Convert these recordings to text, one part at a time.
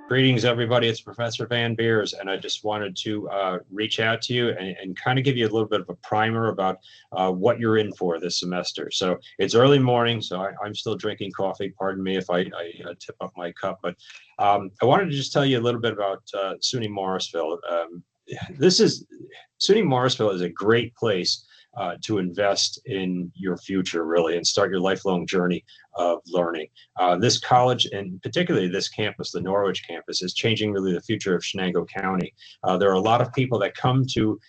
Greetings, everybody. It's Professor Van Beers, and I just wanted to reach out to you and kind of give you a little bit of a primer about what you're in for this semester. So it's early morning, so I'm still drinking coffee. Pardon me if I tip up my cup, but I wanted to just tell you a little bit about SUNY Morrisville. SUNY Morrisville is a great place to invest in your future, really, and start your lifelong journey of learning. This college, and particularly this campus, the Norwich campus, is changing really the future of Shenango County. There are a lot of people that come to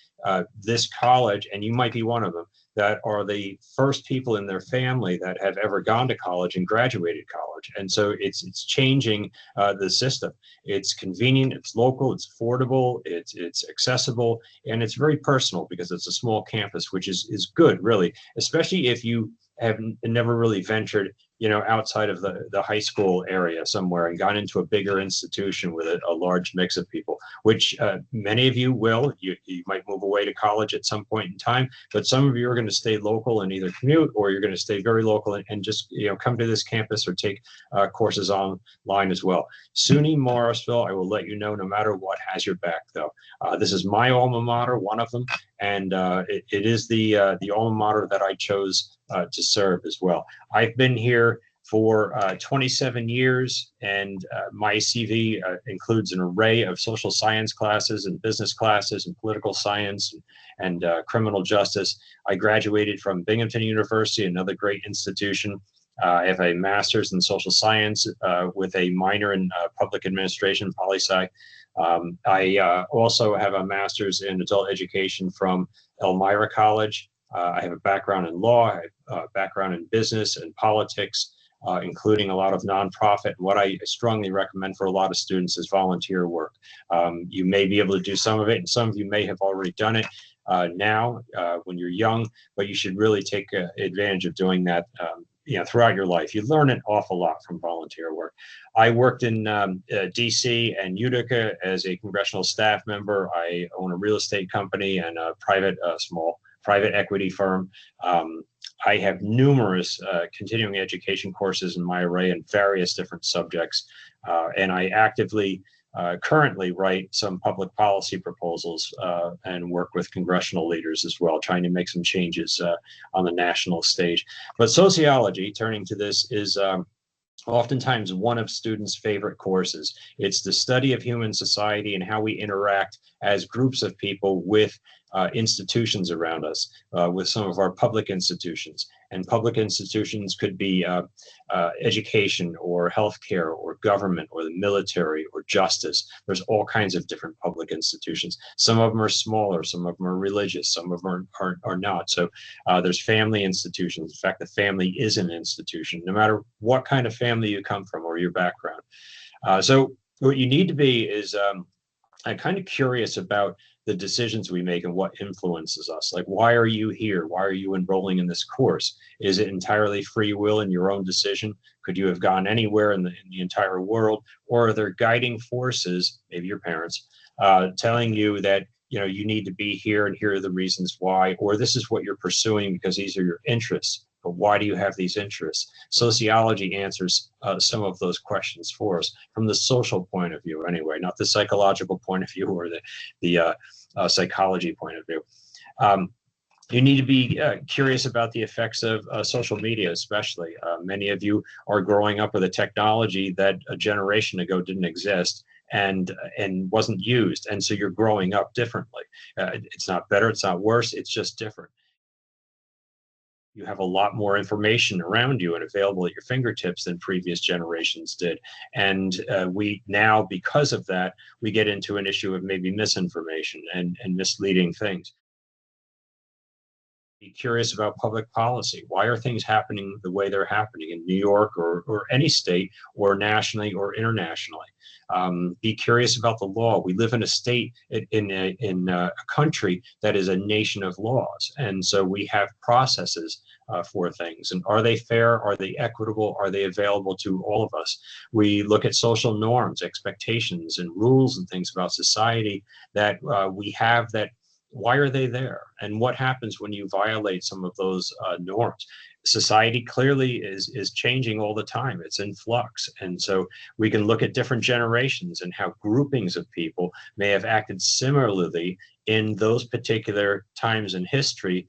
this college, and you might be one of them, that are the first people in their family that have ever gone to college and graduated college. And so it's changing the system. It's convenient, it's local, it's affordable, it's accessible, and it's very personal because it's a small campus, which is good, really, especially if you have never really ventured, outside of the high school area somewhere and gone into a bigger institution with a large mix of people, which many of you will. You might move away to college at some point in time, but some of you are going to stay local and either commute, or you're going to stay very local and just come to this campus or take courses online as well. SUNY Morrisville, I will let you know, no matter what, has your back, though. This is my alma mater, one of them, and it is the alma mater that I chose to serve as well. I've been here for 27 years, and my CV includes an array of social science classes and business classes and political science and criminal justice. I graduated from Binghamton University, another great institution. I have a master's in social science with a minor in public administration, poli-sci. I also have a master's in adult education from Elmira College. I have a background in law, I have a background in business and politics, including a lot of nonprofit. What I strongly recommend for a lot of students is volunteer work. You may be able to do some of it, and some of you may have already done it now when you're young, but you should really take advantage of doing that throughout your life. You learn an awful lot from volunteer work. I worked in DC and Utica as a congressional staff member. I own a real estate company and a small private equity firm. I have numerous continuing education courses in my array in various different subjects, and I actively currently write some public policy proposals and work with congressional leaders as well, trying to make some changes on the national stage. But sociology, turning to this, is oftentimes one of students' favorite courses. It's the study of human society and how we interact as groups of people with institutions around us, with some of our public institutions. And public institutions could be education or healthcare or government or the military or justice. There's all kinds of different public institutions. Some of them are smaller, some of them are religious, some of them are not. So there's family institutions. In fact, the family is an institution, no matter what kind of family you come from or your background. So what you need to be is kind of curious about the decisions we make and what influences us. Like, why are you here? Why are you enrolling in this course? Is it entirely free will and your own decision? Could you have gone anywhere in the entire world? Or are there guiding forces, maybe your parents, telling you that you need to be here and here are the reasons why, or this is what you're pursuing because these are your interests? But why do you have these interests? Sociology answers some of those questions for us from the social point of view, anyway, not the psychological point of view or the psychology point of view. You need to be curious about the effects of social media, especially. Many of you are growing up with a technology that a generation ago didn't exist and wasn't used, and so you're growing up differently. It's not better, it's not worse, it's just different. You have a lot more information around you and available at your fingertips than previous generations did. And we now, because of that, we get into an issue of maybe misinformation and misleading things. Be curious about public policy. Why are things happening the way they're happening in New York or any state or nationally or internationally? Be curious about the law. We live in a state, in a country that is a nation of laws. And so we have processes for things. And are they fair? Are they equitable? Are they available to all of us? We look at social norms, expectations, and rules and things about society that we have that Why are they there? And what happens when you violate some of those norms? Society clearly is changing all the time. It's in flux. And so we can look at different generations and how groupings of people may have acted similarly in those particular times in history.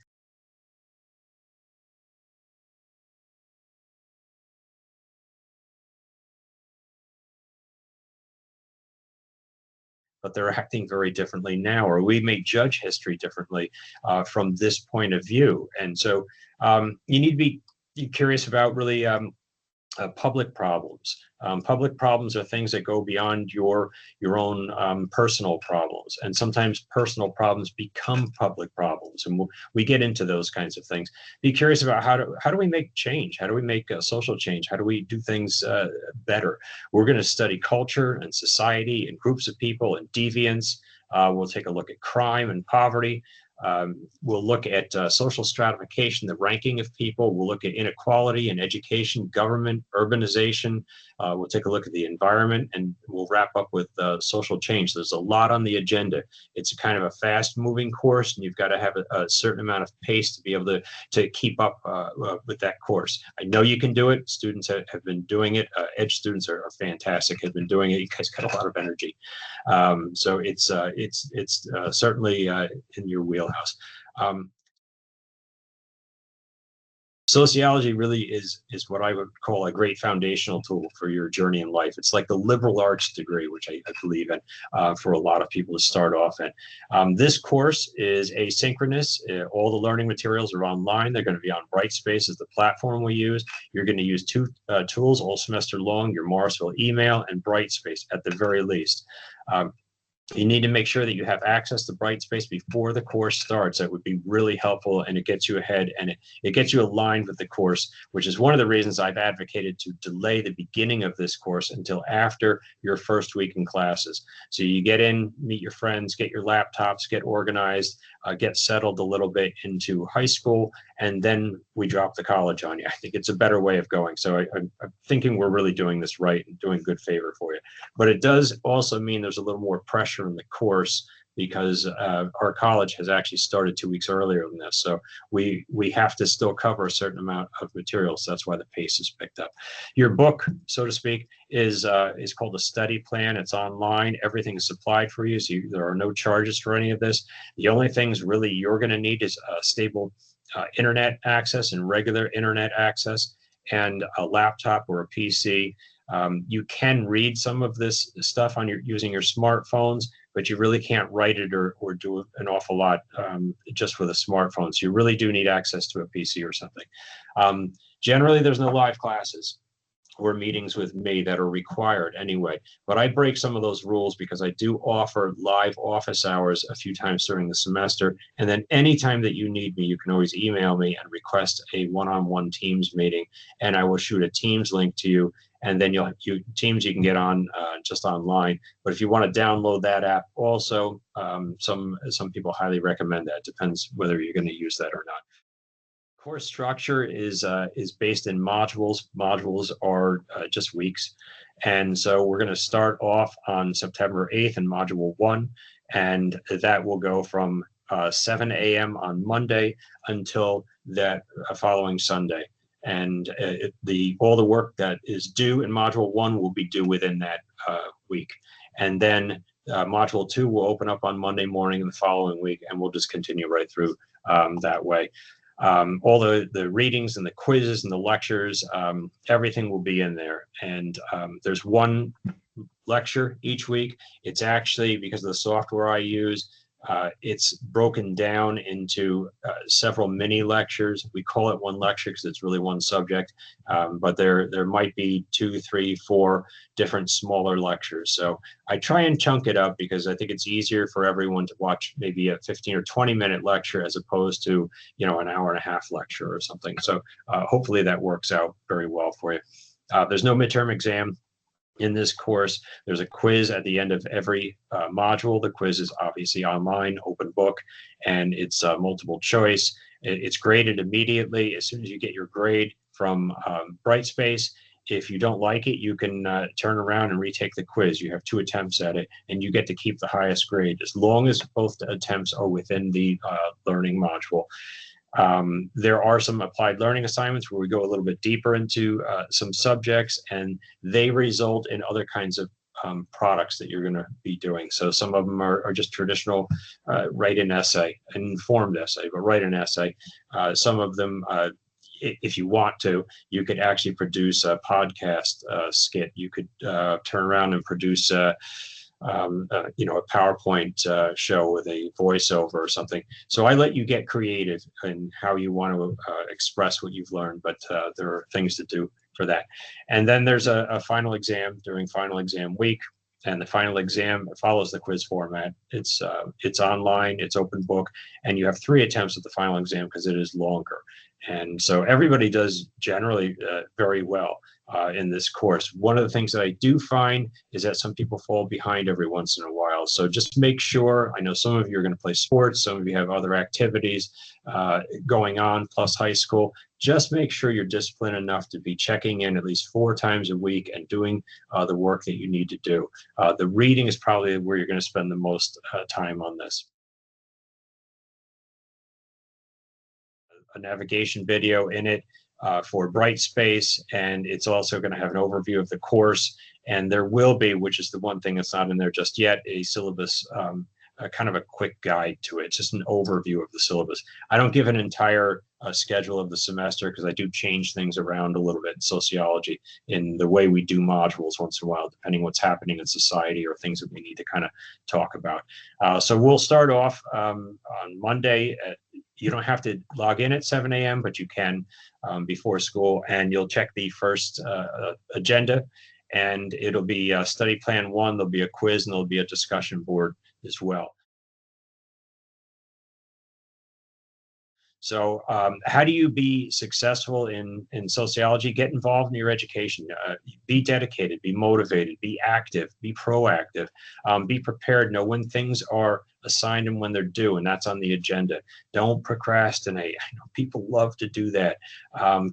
But they're acting very differently now, or we may judge history differently from this point of view. And so you need to be curious about really public problems. Public problems are things that go beyond your own personal problems, and sometimes personal problems become public problems, and we get into those kinds of things. Be curious about how do we make change? How do we make social change? How do we do things better? We're going to study culture and society and groups of people and deviance. We'll take a look at crime and poverty. We'll look at social stratification, the ranking of people. We'll look at inequality in education, government, urbanization. We'll take a look at the environment, and we'll wrap up with social change. There's a lot on the agenda. It's kind of a fast-moving course, and you've got to have a certain amount of pace to be able to keep up with that course. I know you can do it. Students have been doing it. Edge students are fantastic, have been doing it. You guys got a lot of energy. So it's certainly in your wheelhouse. Sociology really is what I would call a great foundational tool for your journey in life. It's like the liberal arts degree, which I believe in for a lot of people to start off in. This course is asynchronous. All the learning materials are online. They're going to be on Brightspace as the platform we use. You're going to use two tools all semester long, your Morrisville email and Brightspace at the very least. You need to make sure that you have access to Brightspace before the course starts. That would be really helpful, and it gets you ahead, and it gets you aligned with the course, which is one of the reasons I've advocated to delay the beginning of this course until after your first week in classes. So you get in, meet your friends, get your laptops, get organized, get settled a little bit into high school, and then we drop the college on you. I think it's a better way of going. So I'm thinking we're really doing this right and doing good favor for you. But it does also mean there's a little more pressure in the course because our college has actually started 2 weeks earlier than this. So we have to still cover a certain amount of materials. So that's why the pace is picked up. Your book, so to speak, is called a study plan. It's online. Everything is supplied for you. So there are no charges for any of this. The only things really you're going to need is a stable internet access and regular internet access and a laptop or a PC. You can read some of this stuff on using your smartphones, but you really can't write it or do an awful lot just with a smartphone. So you really do need access to a PC or something. Generally, there's no live classes or meetings with me that are required anyway. But I break some of those rules because I do offer live office hours a few times during the semester. And then anytime that you need me, you can always email me and request a one-on-one Teams meeting, and I will shoot a Teams link to you. And then Teams you can get on just online. But if you want to download that app also, some people highly recommend that. Depends whether you're going to use that or not. Course structure is based in modules. Modules are just weeks. And so we're going to start off on September 8th in Module 1, and that will go from 7 a.m. on Monday until that following Sunday. And all the work that is due in Module 1 will be due within that week. And then Module 2 will open up on Monday morning the following week, and we'll just continue right through that way. All the readings and the quizzes and the lectures, everything will be in there. And there's one lecture each week. It's actually, because of the software I use, it's broken down into several mini lectures. We call it one lecture because it's really one subject, but there might be 2, 3, 4 different smaller lectures. So I try and chunk it up because I think it's easier for everyone to watch maybe a 15 or 20-minute lecture as opposed to an hour and a half lecture or something. So hopefully that works out very well for you. There's no midterm exam in this course. There's a quiz at the end of every module. The quiz is obviously online, open book, and it's multiple choice. It's graded immediately as soon as you get your grade from Brightspace. If you don't like it, you can turn around and retake the quiz. You have 2 attempts at it, and you get to keep the highest grade as long as both attempts are within the learning module. There are some applied learning assignments where we go a little bit deeper into some subjects, and they result in other kinds of products that you're going to be doing. So some of them are just traditional write an essay, an informed essay, but write an essay. Some of them, if you want to, you could actually produce a podcast skit. You could turn around and produce a PowerPoint show with a voiceover or something. So I let you get creative in how you want to express what you've learned, but there are things to do for that. And then there's a final exam during final exam week, and the final exam follows the quiz format. It's online, it's open book, and you have 3 attempts at the final exam because it is longer. And so everybody does generally very well in this course. One of the things that I do find is that some people fall behind every once in a while. So just make sure, I know some of you are going to play sports, some of you have other activities going on, plus high school. Just make sure you're disciplined enough to be checking in at least 4 times a week and doing the work that you need to do. The reading is probably where you're going to spend the most time on this. A navigation video in it for Brightspace, and it's also going to have an overview of the course. And there will be, which is the one thing that's not in there just yet, a syllabus, a kind of a quick guide to it. It's just an overview of the syllabus. I don't give an entire schedule of the semester because I do change things around a little bit in sociology in the way we do modules once in a while, depending what's happening in society or things that we need to kind of talk about. So we'll start off on Monday. You don't have to log in at 7 a.m., but you can before school, and you'll check the first agenda, and it'll be study plan 1. There'll be a quiz, and there'll be a discussion board as well. So how do you be successful in sociology? Get involved in your education. Be dedicated, be motivated, be active, be proactive, be prepared, know when things are assigned and when they're due, and that's on the agenda. Don't procrastinate. I know people love to do that.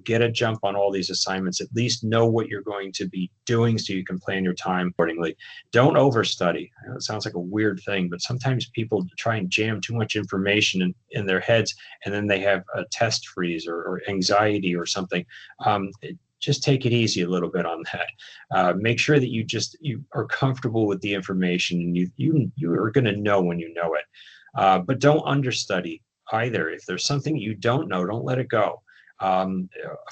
Get a jump on all these assignments. At least know what you're going to be doing so you can plan your time accordingly. Don't overstudy. I know it sounds like a weird thing, but sometimes people try and jam too much information in their heads, and then they have a test freeze or anxiety or something. Just take it easy a little bit on that. Make sure that you are comfortable with the information, and you are going to know when you know it. But don't understudy either. If there's something you don't know, don't let it go.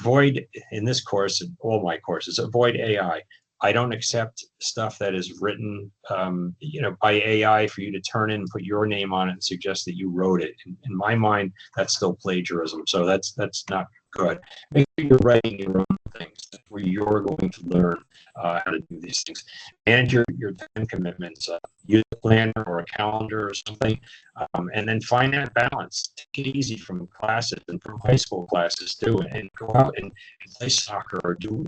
Avoid, in this course, in all my courses, avoid AI. I don't accept stuff that is written, by AI for you to turn in and put your name on it and suggest that you wrote it. In my mind, that's still plagiarism. So that's not good. Make sure you're writing your own things. That's where you're going to learn how to do these things. Manage your time commitments. Use a planner or a calendar or something, and then find that balance. Take it easy from classes and from high school classes too, and go out and play soccer or do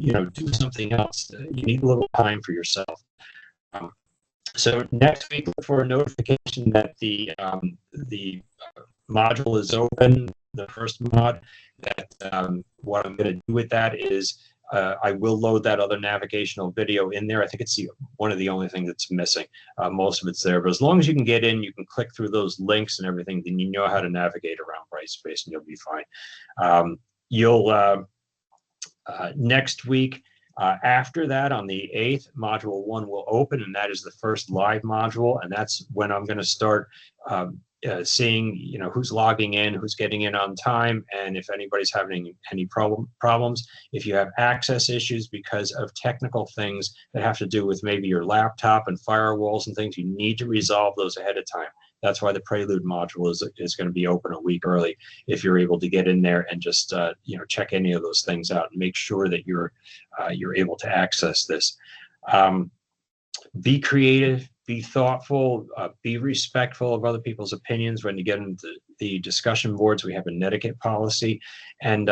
something else. You need a little time for yourself. So next week, look for a notification that the module is open, the first mod. That what I'm going to do with that is I will load that other navigational video in there. I think it's one of the only things that's missing. Most of it's there, but as long as you can get in, you can click through those links and everything, then you know how to navigate around Brightspace, and you'll be fine. Next week, after that, on the 8th, Module 1 will open, and that is the first live module, and that's when I'm going to start seeing who's logging in, who's getting in on time, and if anybody's having any problems. If you have access issues because of technical things that have to do with maybe your laptop and firewalls and things, you need to resolve those ahead of time. That's why the Prelude module is going to be open a week early. If you're able to get in there and just check any of those things out and make sure that you're able to access this. Be creative, be thoughtful, be respectful of other people's opinions when you get into the discussion boards. We have a netiquette policy, and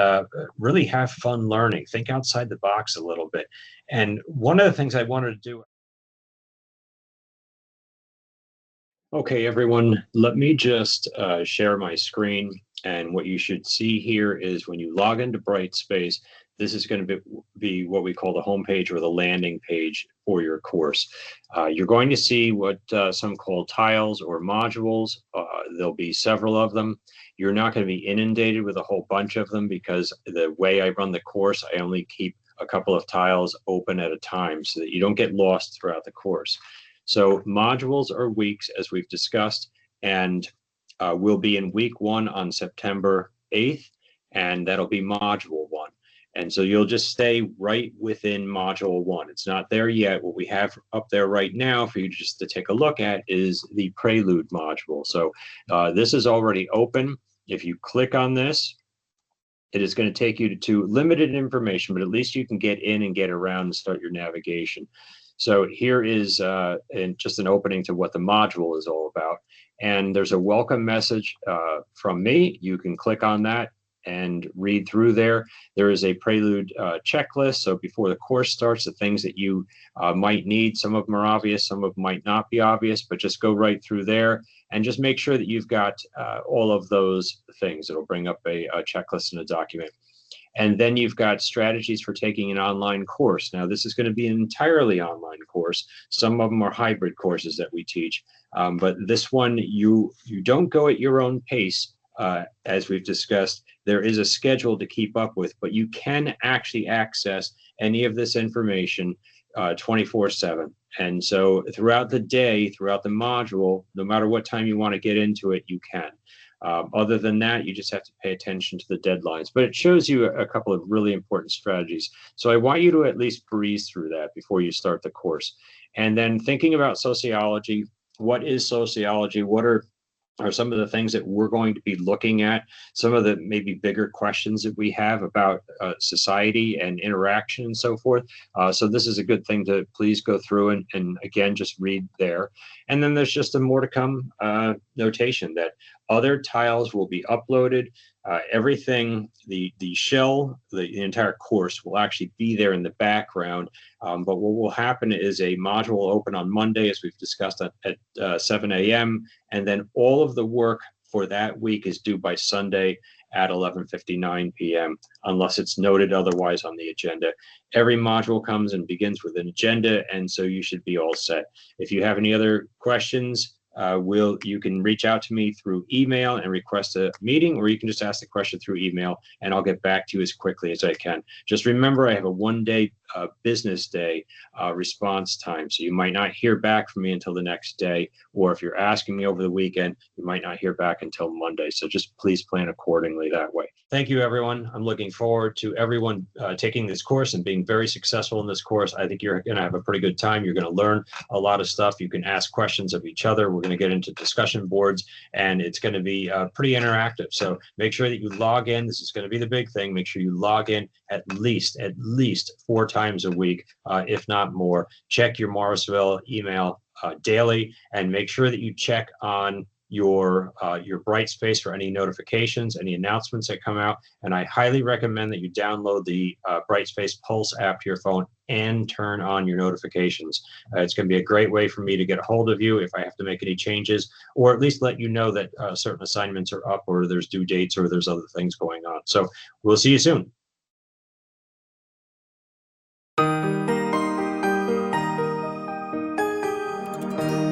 really have fun learning. Think outside the box a little bit. And one of the things I wanted to do. Okay, everyone, let me just share my screen. And what you should see here is when you log into Brightspace, this is going to be what we call the homepage or the landing page for your course. You're going to see what some call tiles or modules. There'll be several of them. You're not going to be inundated with a whole bunch of them because the way I run the course, I only keep a couple of tiles open at a time so that you don't get lost throughout the course. So modules are weeks, as we've discussed, and we'll be in week 1 on September 8th, and that'll be module 1. And so you'll just stay right within module 1. It's not there yet. What we have up there right now for you just to take a look at is the Prelude module. So this is already open. If you click on this, it is going to take you to limited information, but at least you can get in and get around and start your navigation. So here is just an opening to what the module is all about. And there's a welcome message from me. You can click on that and read through there. There is a Prelude checklist. So before the course starts, the things that you might need, some of them are obvious, some of them might not be obvious, but just go right through there and just make sure that you've got all of those things. It'll bring up a checklist in a document. And then you've got strategies for taking an online course. Now, this is going to be an entirely online course. Some of them are hybrid courses that we teach. But this one, you don't go at your own pace. As we've discussed, there is a schedule to keep up with, but you can actually access any of this information 24/7. And so throughout the day, throughout the module, no matter what time you want to get into it, you can. Other than that, you just have to pay attention to the deadlines. But it shows you a couple of really important strategies. So I want you to at least breeze through that before you start the course. And then thinking about sociology, what is sociology? What are some of the things that we're going to be looking at, some of the maybe bigger questions that we have about society and interaction and so forth. So this is a good thing to please go through and again, just read there. And then there's just a more to come notation that other tiles will be uploaded. Everything, the shell, the entire course will actually be there in the background. But what will happen is a module will open on Monday, as we've discussed, at 7 a.m. And then all of the work for that week is due by Sunday at 11:59 p.m., unless it's noted otherwise on the agenda. Every module comes and begins with an agenda, and so you should be all set. If you have any other questions, you can reach out to me through email and request a meeting, or you can just ask the question through email and I'll get back to you as quickly as I can. Just remember, I have a 1-day business day response time. So you might not hear back from me until the next day, or if you're asking me over the weekend, you might not hear back until Monday. So just please plan accordingly that way. Thank you, everyone. I'm looking forward to everyone taking this course and being very successful in this course. I think you're going to have a pretty good time. You're going to learn a lot of stuff. You can ask questions of each other. We're going to get into discussion boards, and it's going to be pretty interactive. So make sure that you log in. This is going to be the big thing. Make sure you log in at least 4 times a week, if not more. Check your Morrisville email daily, and make sure that you check on your Brightspace for any notifications, any announcements that come out. And I highly recommend that you download the Brightspace Pulse app to your phone and turn on your notifications. It's going to be a great way for me to get a hold of you if I have to make any changes, or at least let you know that certain assignments are up, or there's due dates, or there's other things going on. So we'll see you soon.